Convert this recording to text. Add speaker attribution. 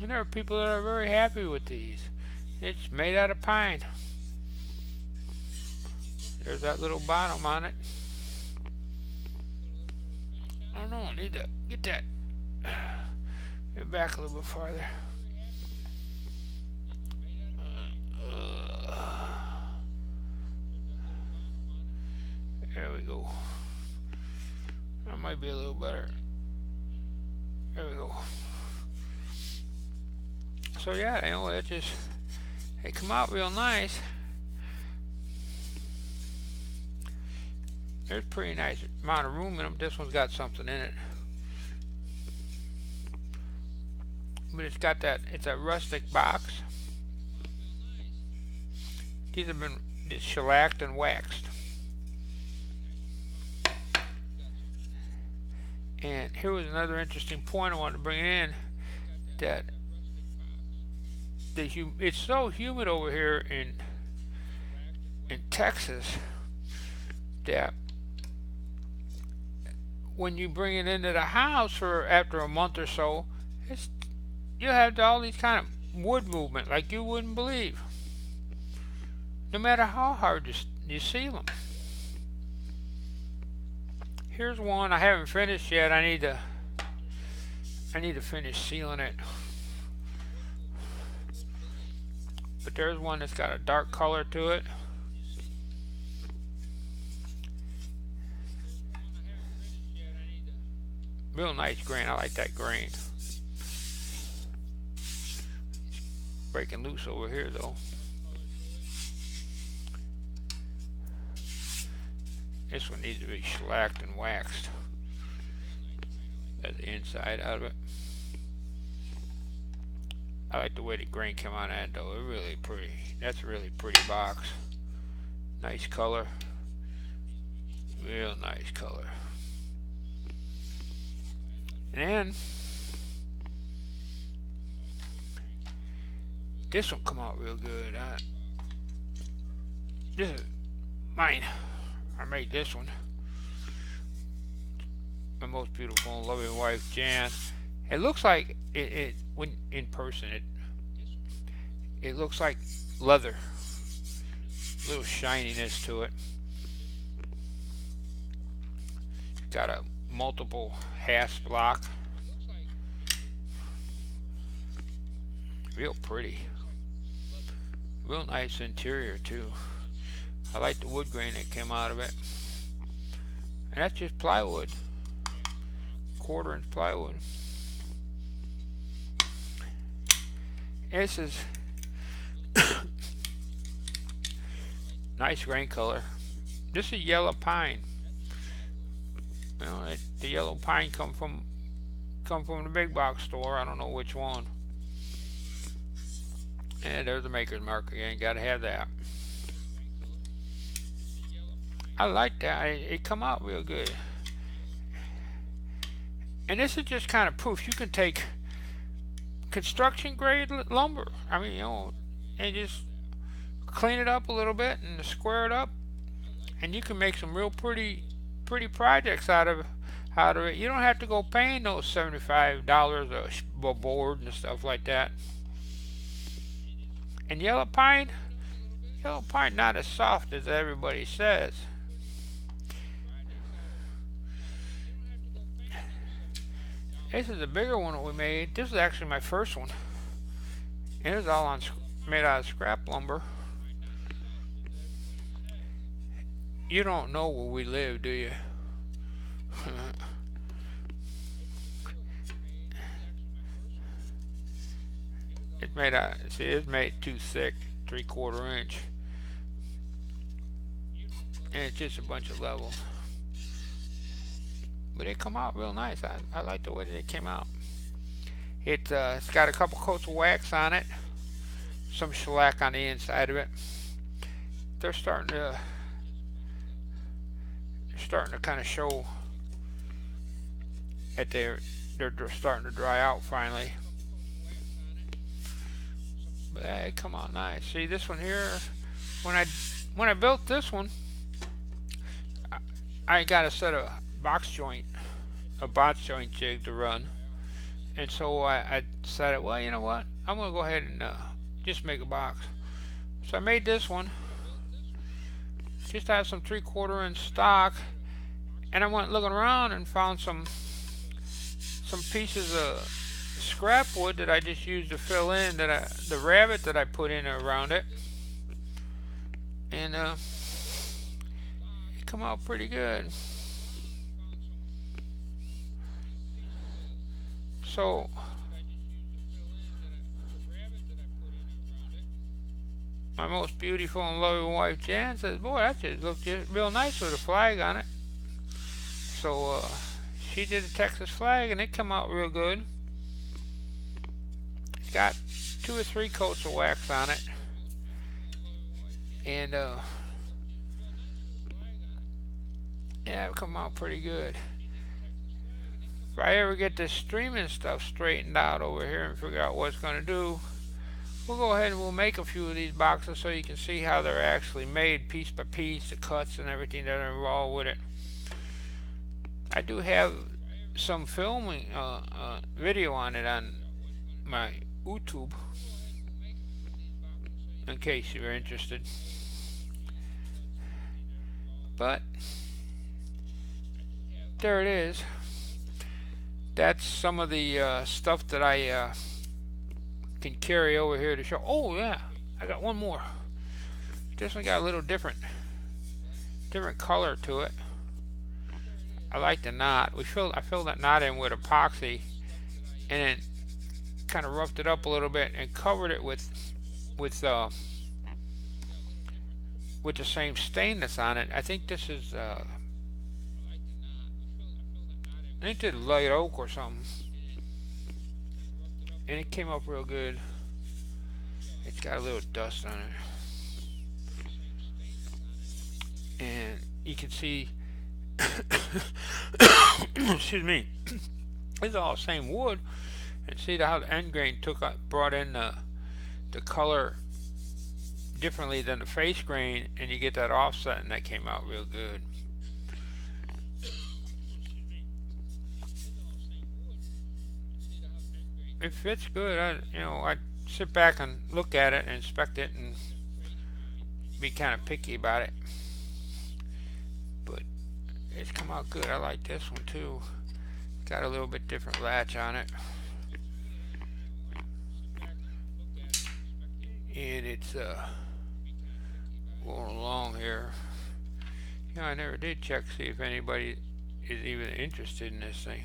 Speaker 1: And there are people that are very happy with these. It's made out of pine. There's that little bottom on it. I don't know, I need to get that get back a little bit farther. There we go. That might be a little better. There we go. So yeah, it just they come out real nice. There's pretty nice amount of room in them. This one's got something in it, but it's got that. It's a rustic box. These have been shellacked and waxed. And here was another interesting point I wanted to bring in that it's so humid over here in Texas that when you bring it into the house for after a month or so, it's you have all these kind of wood movement like you wouldn't believe. No matter how hard you seal them. Here's one I haven't finished yet. I need to finish sealing it. But there's one that's got a dark color to it. Real nice grain. I like that grain. Breaking loose over here though. This one needs to be shellacked and waxed. That's the inside out of it. I like the way the grain came on that though. It's really pretty. That's a really pretty box. Nice color. Real nice color. And then this one come out real good. This is mine. I made this one. My most beautiful and loving wife, Jan. It looks like it when in person. It looks like leather. A little shininess to it. Got a multiple hasp lock. Real pretty. Real nice interior too. I like the wood grain that came out of it. And that's just plywood. 1/4 inch plywood. This is nice grain color. This is yellow pine. You know, the yellow pine come from the big box store. I don't know which one. And there's the maker's mark again. Got to have that. I like that. It come out real good. And this is just kind of proof. You can take construction grade lumber. I mean, and just clean it up a little bit and square it up, and you can make some real pretty projects out of it. You don't have to go paying those $75 a board and stuff like that. And yellow pine not as soft as everybody says. This is a bigger one that we made. This is actually my first one. It was all made out of scrap lumber. You don't know where we live, do you? It's made too thick, 3/4 inch, and it's just a bunch of levels. But it come out real nice. I like the way that it came out. It's got a couple coats of wax on it, some shellac on the inside of it. They're starting to kind of show that they're starting to dry out finally. But hey, come on, nice. See this one here? When I built this one, I got a set of a box joint jig to run, And so I decided, well, you know what? I'm gonna go ahead and just make a box. So I made this one. Just had some 3/4 inch stock, and I went looking around and found some pieces of scrap wood that I just used to fill in the rabbet that I put in around it, and it come out pretty good. So my most beautiful and loving wife Jan says, "Boy, that just looked real nice with a flag on it." So she did a Texas flag, and it come out real good. It's got 2 or 3 coats of wax on it, and yeah, it come out pretty good. If I ever get this streaming stuff straightened out over here and figure out what it's going to do, we'll go ahead and we'll make a few of these boxes so you can see how they're actually made piece by piece, the cuts and everything that are involved with it. I do have some filming video on it on my YouTube in case you're interested. But there it is. That's some of the stuff that I can carry over here to show. Oh yeah, I got one more. This one got a little different color to it. I like the knot. I filled that knot in with epoxy, and then kind of roughed it up a little bit and covered it with the same stain that's on it. I think this is I think this is light oak or something, and it came up real good. It's got a little dust on it, and you can see excuse me, it's all the same wood, and see how the end grain brought in the color differently than the face grain, and you get that offset, and that came out real good. It fits good. I sit back and look at it and inspect it and be kind of picky about it, but it's come out good. I like this one too. Got a little bit different latch on it, and it's going along here. I never did check to see if anybody is even interested in this thing.